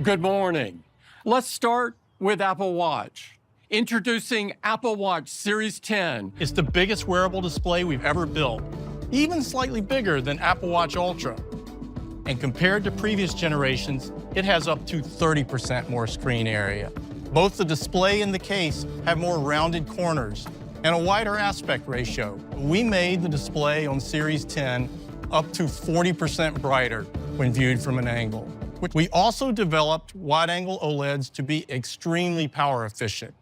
Good morning. Let's start with Apple Watch. Introducing Apple Watch Series 10. It's the biggest wearable display we've ever built, even slightly bigger than Apple Watch Ultra. And compared to previous generations, it has up to 30% more screen area. Both the display and the case have more rounded corners and a wider aspect ratio. We made the display on Series 10 up to 40% brighter when viewed from an angle. We also developed wide-angle OLEDs to be extremely power efficient,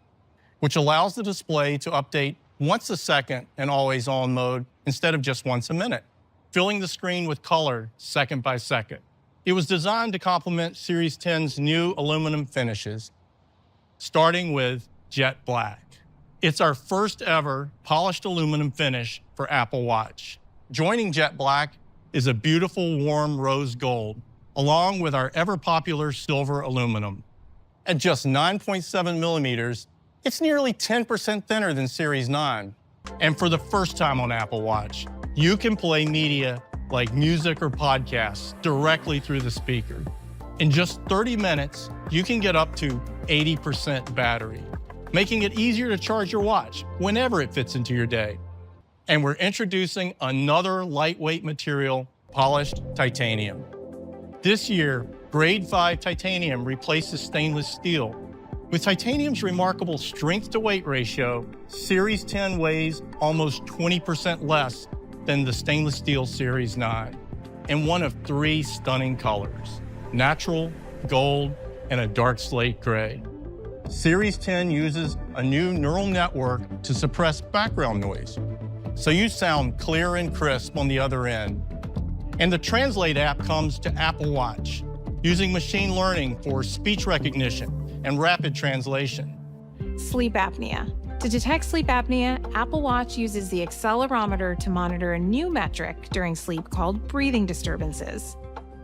which allows the display to update once a second in always-on mode instead of just once a minute, filling the screen with color second by second. It was designed to complement Series 10's new aluminum finishes, starting with jet black. It's our first ever polished aluminum finish for Apple Watch. Joining jet black is a beautiful warm rose gold, along with our ever-popular silver aluminum. At just 9.7 millimeters, it's nearly 10% thinner than Series 9. And for the first time on Apple Watch, you can play media like music or podcasts directly through the speaker. In just 30 minutes, you can get up to 80% battery, making it easier to charge your watch whenever it fits into your day. And we're introducing another lightweight material, polished titanium. This year, Grade 5 titanium replaces stainless steel. With titanium's remarkable strength-to-weight ratio, Series 10 weighs almost 20% less than the stainless steel Series 9, in one of 3 stunning colors: natural, gold, and a dark slate gray. Series 10 uses a new neural network to suppress background noise, so you sound clear and crisp on the other end. And the Translate app comes to Apple Watch, using machine learning for speech recognition and rapid translation. Sleep apnea. To detect sleep apnea, Apple Watch uses the accelerometer to monitor a new metric during sleep called breathing disturbances.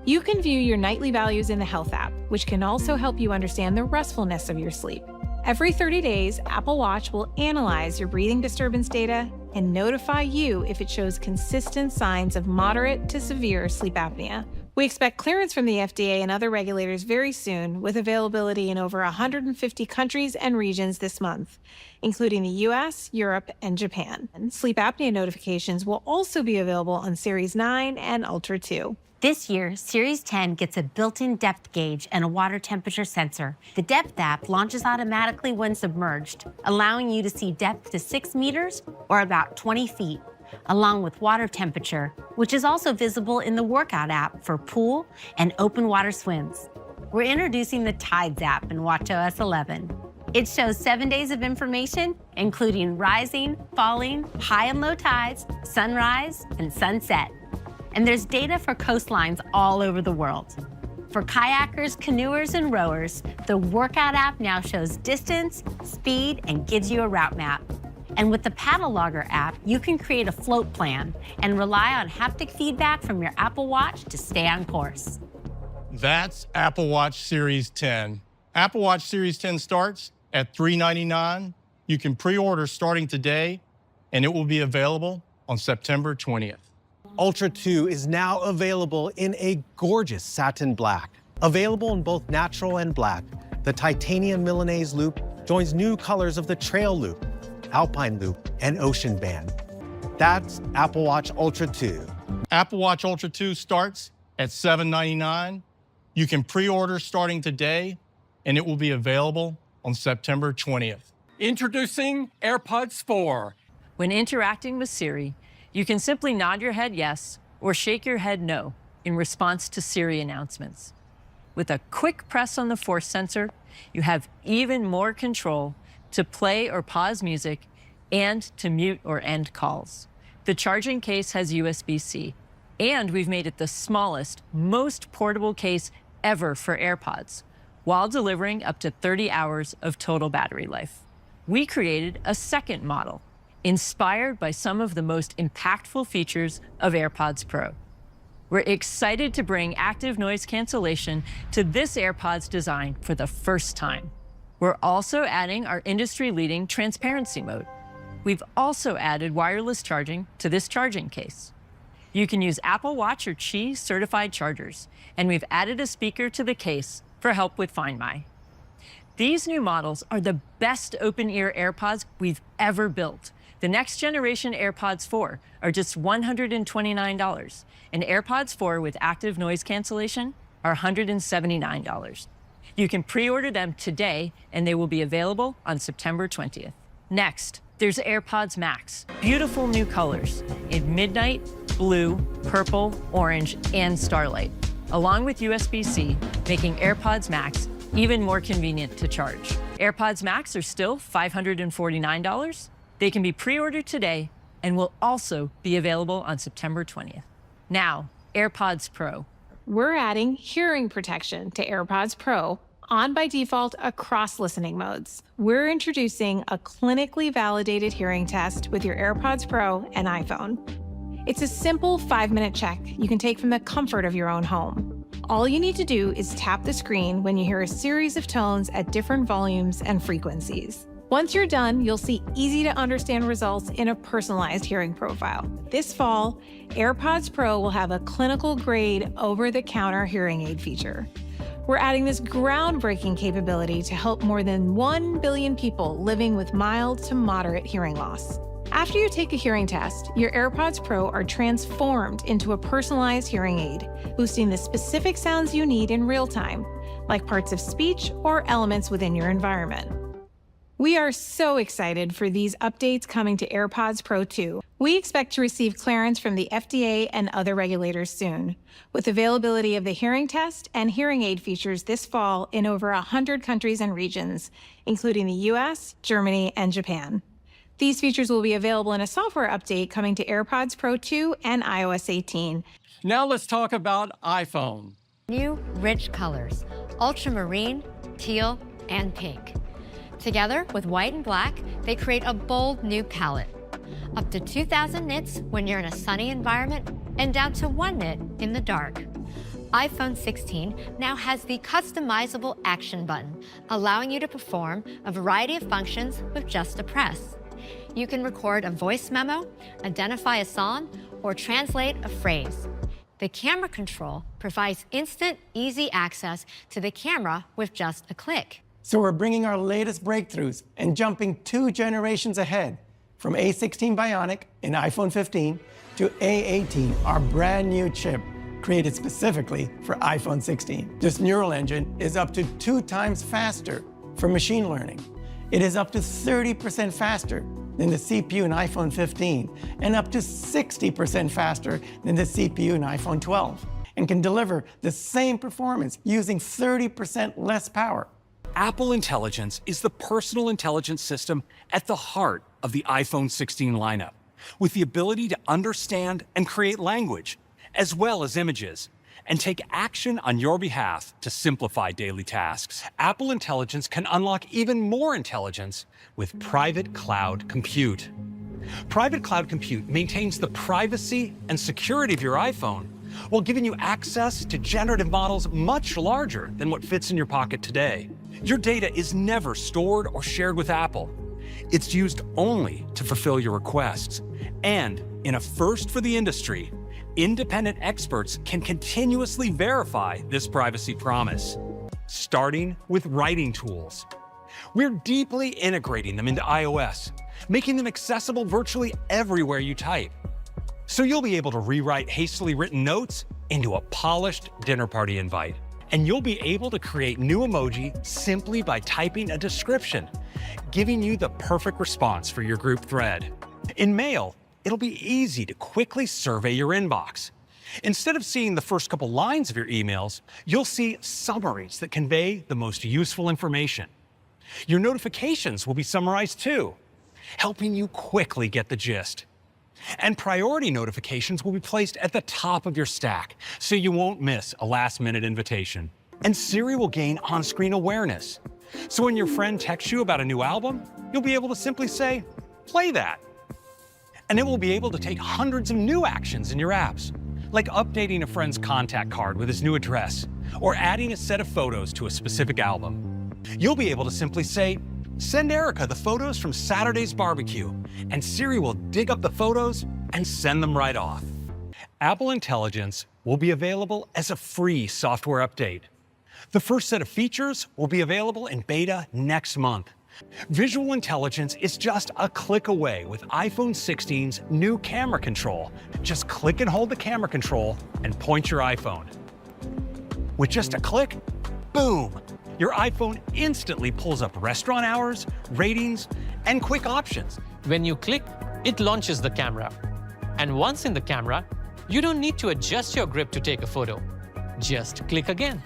You can view your nightly values in the Health app, which can also help you understand the restfulness of your sleep. Every 30 days, Apple Watch will analyze your breathing disturbance data and notify you if it shows consistent signs of moderate to severe sleep apnea. We expect clearance from the FDA and other regulators very soon, with availability in over 150 countries and regions this month, including the US, Europe, and Japan. And sleep apnea notifications will also be available on Series 9 and Ultra 2. This year, Series 10 gets a built-in depth gauge and a water temperature sensor. The Depth app launches automatically when submerged, allowing you to see depth to 6 meters or about 20 feet, along with water temperature, which is also visible in the Workout app for pool and open water swims. We're introducing the Tides app in watchOS 11. It shows 7 days of information, including rising, falling, high and low tides, sunrise, and sunset. And there's data for coastlines all over the world. For kayakers, canoers, and rowers, the Workout app now shows distance, speed, and gives you a route map. And with the Paddle Logger app, you can create a float plan and rely on haptic feedback from your Apple Watch to stay on course. That's Apple Watch Series 10. Apple Watch Series 10 starts at $399. You can pre-order starting today, and it will be available on September 20th. Ultra 2 is now available in a gorgeous satin black. Available in both natural and black, the titanium Milanese loop joins new colors of the Trail loop, Alpine loop, and Ocean band. That's Apple Watch Ultra 2. Apple Watch Ultra 2 starts at $799. You can pre-order starting today, and it will be available on September 20th. Introducing AirPods 4. When interacting with Siri, you can simply nod your head yes or shake your head no in response to Siri announcements. With a quick press on the force sensor, you have even more control to play or pause music and to mute or end calls. The charging case has USB-C, and we've made it the smallest, most portable case ever for AirPods, while delivering up to 30 hours of total battery life. We created a second model, inspired by some of the most impactful features of AirPods Pro. We're excited to bring active noise cancellation to this AirPods design for the first time. We're also adding our industry-leading transparency mode. We've also added wireless charging to this charging case. You can use Apple Watch or Qi certified chargers, and we've added a speaker to the case for help with Find My. These new models are the best open-ear AirPods we've ever built. The next generation AirPods 4 are just $129, and AirPods 4 with active noise cancellation are $179. You can pre-order them today, and they will be available on September 20th. Next, there's AirPods Max. Beautiful new colors in midnight, blue, purple, orange, and starlight, along with USB-C, making AirPods Max even more convenient to charge. AirPods Max are still $549. They can be pre-ordered today and will also be available on September 20th. Now, AirPods Pro. We're adding hearing protection to AirPods Pro on by default across listening modes. We're introducing a clinically validated hearing test with your AirPods Pro and iPhone. It's a simple 5-minute check you can take from the comfort of your own home. All you need to do is tap the screen when you hear a series of tones at different volumes and frequencies. Once you're done, you'll see easy-to-understand results in a personalized hearing profile. This fall, AirPods Pro will have a clinical-grade, over-the-counter hearing aid feature. We're adding this groundbreaking capability to help more than 1 billion people living with mild to moderate hearing loss. After you take a hearing test, your AirPods Pro are transformed into a personalized hearing aid, boosting the specific sounds you need in real time, like parts of speech or elements within your environment. We are so excited for these updates coming to AirPods Pro 2. We expect to receive clearance from the FDA and other regulators soon, with availability of the hearing test and hearing aid features this fall in over 100 countries and regions, including the US, Germany, and Japan. These features will be available in a software update coming to AirPods Pro 2 and iOS 18. Now let's talk about iPhone. New rich colors, ultramarine, teal, and pink. Together with white and black, they create a bold new palette. Up to 2,000 nits when you're in a sunny environment, and down to 1 nit in the dark. iPhone 16 now has the customizable action button, allowing you to perform a variety of functions with just a press. You can record a voice memo, identify a song, or translate a phrase. The camera control provides instant, easy access to the camera with just a click. So we're bringing our latest breakthroughs and jumping 2 generations ahead, from A16 Bionic in iPhone 15 to A18, our brand new chip created specifically for iPhone 16. This neural engine is up to 2 times faster for machine learning. It is up to 30% faster than the CPU in iPhone 15 and up to 60% faster than the CPU in iPhone 12, and can deliver the same performance using 30% less power. Apple Intelligence is the personal intelligence system at the heart of the iPhone 16 lineup, with the ability to understand and create language, as well as images, and take action on your behalf to simplify daily tasks. Apple Intelligence can unlock even more intelligence with private cloud compute. Private cloud compute maintains the privacy and security of your iPhone while giving you access to generative models much larger than what fits in your pocket today. Your data is never stored or shared with Apple. It's used only to fulfill your requests. And in a first for the industry, independent experts can continuously verify this privacy promise, starting with writing tools. We're deeply integrating them into iOS, making them accessible virtually everywhere you type. So you'll be able to rewrite hastily written notes into a polished dinner party invite. And you'll be able to create new emoji simply by typing a description, giving you the perfect response for your group thread. In Mail, it'll be easy to quickly survey your inbox. Instead of seeing the first couple lines of your emails, you'll see summaries that convey the most useful information. Your notifications will be summarized too, helping you quickly get the gist. And priority notifications will be placed at the top of your stack, so you won't miss a last-minute invitation. And Siri will gain on-screen awareness. So when your friend texts you about a new album, you'll be able to simply say, "Play that." And it will be able to take hundreds of new actions in your apps, like updating a friend's contact card with his new address, or adding a set of photos to a specific album. You'll be able to simply say, "Send Erica the photos from Saturday's barbecue," and Siri will dig up the photos and send them right off. Apple Intelligence will be available as a free software update. The first set of features will be available in beta next month. Visual intelligence is just a click away with iPhone 16's new camera control. Just click and hold the camera control and point your iPhone. With just a click, boom! Your iPhone instantly pulls up restaurant hours, ratings, and quick options. When you click, it launches the camera. And once in the camera, you don't need to adjust your grip to take a photo. Just click again.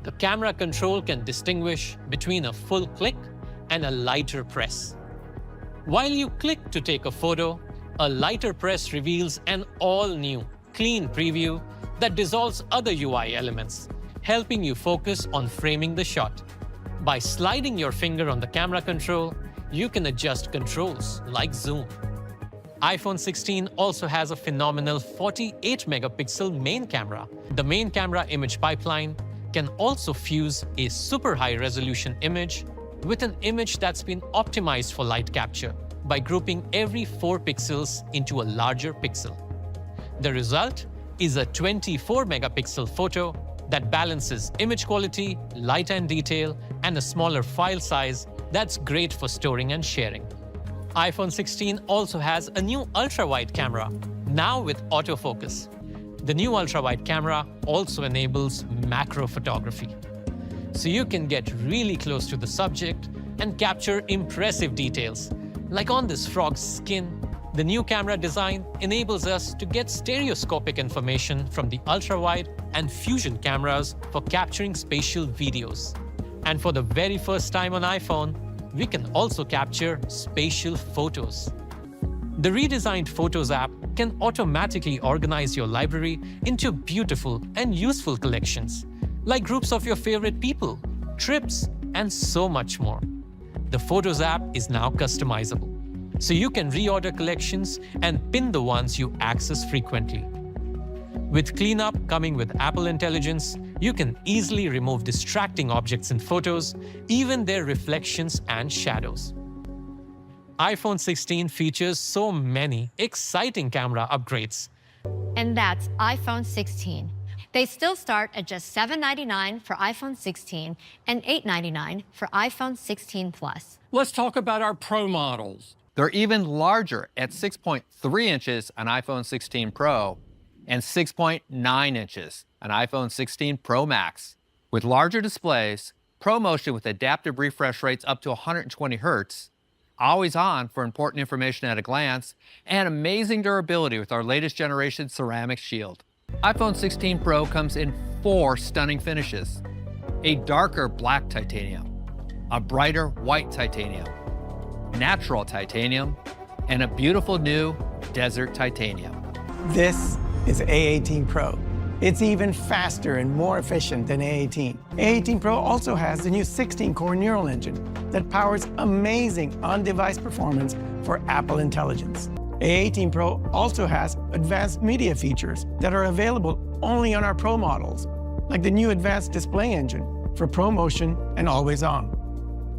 The camera control can distinguish between a full click and a lighter press. While you click to take a photo, a lighter press reveals an all-new, clean preview that dissolves other UI elements, helping you focus on framing the shot. By sliding your finger on the camera control, you can adjust controls like zoom. iPhone 16 also has a phenomenal 48-megapixel main camera. The main camera image pipeline can also fuse a super high-resolution image with an image that's been optimized for light capture by grouping every 4 pixels into a larger pixel. The result is a 24-megapixel photo that balances image quality, light and detail, and a smaller file size that's great for storing and sharing. iPhone 16 also has a new ultra-wide camera, now with autofocus. The new ultra-wide camera also enables macro photography, so you can get really close to the subject and capture impressive details. Like on this frog's skin, the new camera design enables us to get stereoscopic information from the ultra-wide and fusion cameras for capturing spatial videos. And for the very first time on iPhone, we can also capture spatial photos. The redesigned Photos app can automatically organize your library into beautiful and useful collections, like groups of your favorite people, trips, and so much more. The Photos app is now customizable, so you can reorder collections and pin the ones you access frequently. With Cleanup coming with Apple Intelligence, you can easily remove distracting objects in photos, even their reflections and shadows. iPhone 16 features so many exciting camera upgrades. And that's iPhone 16. They still start at just $799 for iPhone 16 and $899 for iPhone 16 Plus. Let's talk about our Pro models. They're even larger at 6.3 inches on iPhone 16 Pro and 6.9 inches on iPhone 16 Pro Max. With larger displays, ProMotion with adaptive refresh rates up to 120 Hz, always on for important information at a glance, and amazing durability with our latest generation ceramic shield. iPhone 16 Pro comes in 4 stunning finishes: a darker black titanium, a brighter white titanium, natural titanium, and a beautiful new desert titanium. This is A18 Pro. It's even faster and more efficient than A18. A18 Pro also has the new 16-core neural engine that powers amazing on-device performance for Apple Intelligence. A18 Pro also has advanced media features that are available only on our Pro models, like the new advanced display engine for ProMotion and Always On.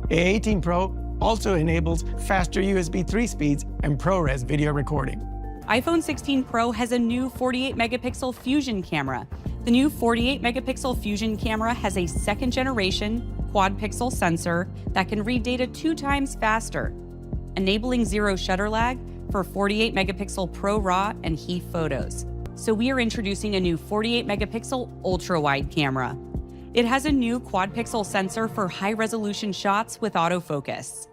A18 Pro also enables faster USB 3 speeds and ProRes video recording. iPhone 16 Pro has a new 48-megapixel Fusion camera. The new 48-megapixel Fusion camera has a second-generation quad-pixel sensor that can read data 2 times faster, enabling zero shutter lag for 48-megapixel Pro RAW and HEIF photos. So we are introducing a new 48-megapixel ultra-wide camera. It has a new quad-pixel sensor for high-resolution shots with autofocus.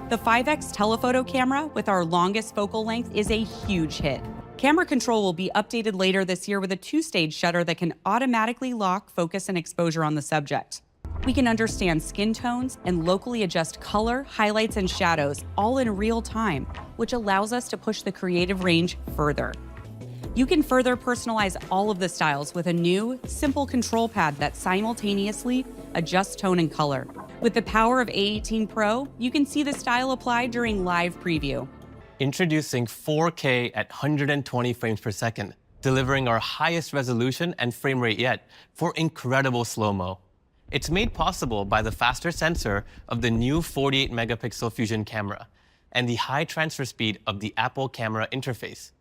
The 5x telephoto camera with our longest focal length is a huge hit. Camera control will be updated later this year with a 2-stage shutter that can automatically lock focus and exposure on the subject. We can understand skin tones and locally adjust color, highlights, and shadows all in real time, which allows us to push the creative range further. You can further personalize all of the styles with a new, simple control pad that simultaneously adjusts tone and color. With the power of A18 Pro, you can see the style applied during live preview. Introducing 4K at 120 frames per second, delivering our highest resolution and frame rate yet for incredible slow-mo. It's made possible by the faster sensor of the new 48-megapixel Fusion camera and the high transfer speed of the Apple camera interface.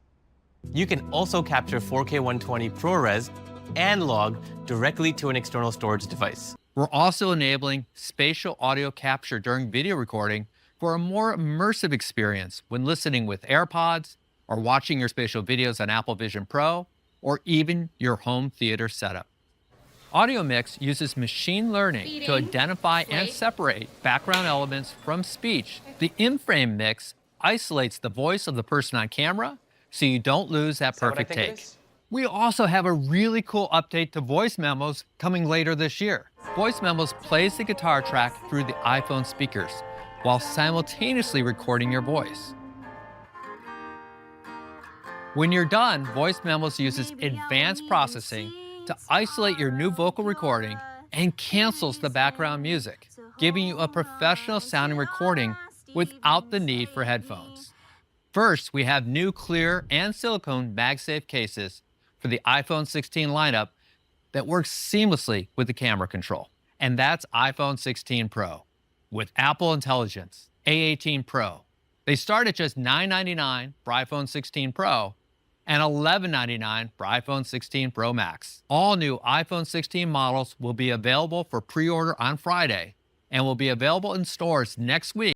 You can also capture 4K 120 ProRes and log directly to an external storage device. We're also enabling spatial audio capture during video recording for a more immersive experience when listening with AirPods or watching your spatial videos on Apple Vision Pro or even your home theater setup. Audio Mix uses machine learning to identify and separate background elements from speech. The in-frame mix isolates the voice of the person on camera so you don't lose that perfect take. We also have a really cool update to voice memos coming later this year. Voice memos plays the guitar track through the iPhone speakers while simultaneously recording your voice. When you're done, Voice Memos uses advanced processing to isolate your new vocal recording and cancels the background music, giving you a professional sounding recording without the need for headphones. First, we have new clear and silicone MagSafe cases for the iPhone 16 lineup that works seamlessly with the camera control. And that's iPhone 16 Pro with Apple Intelligence, A18 Pro. They start at just $999 for iPhone 16 Pro and $1199 for iPhone 16 Pro Max. All new iPhone 16 models will be available for pre-order on Friday and will be available in stores next week.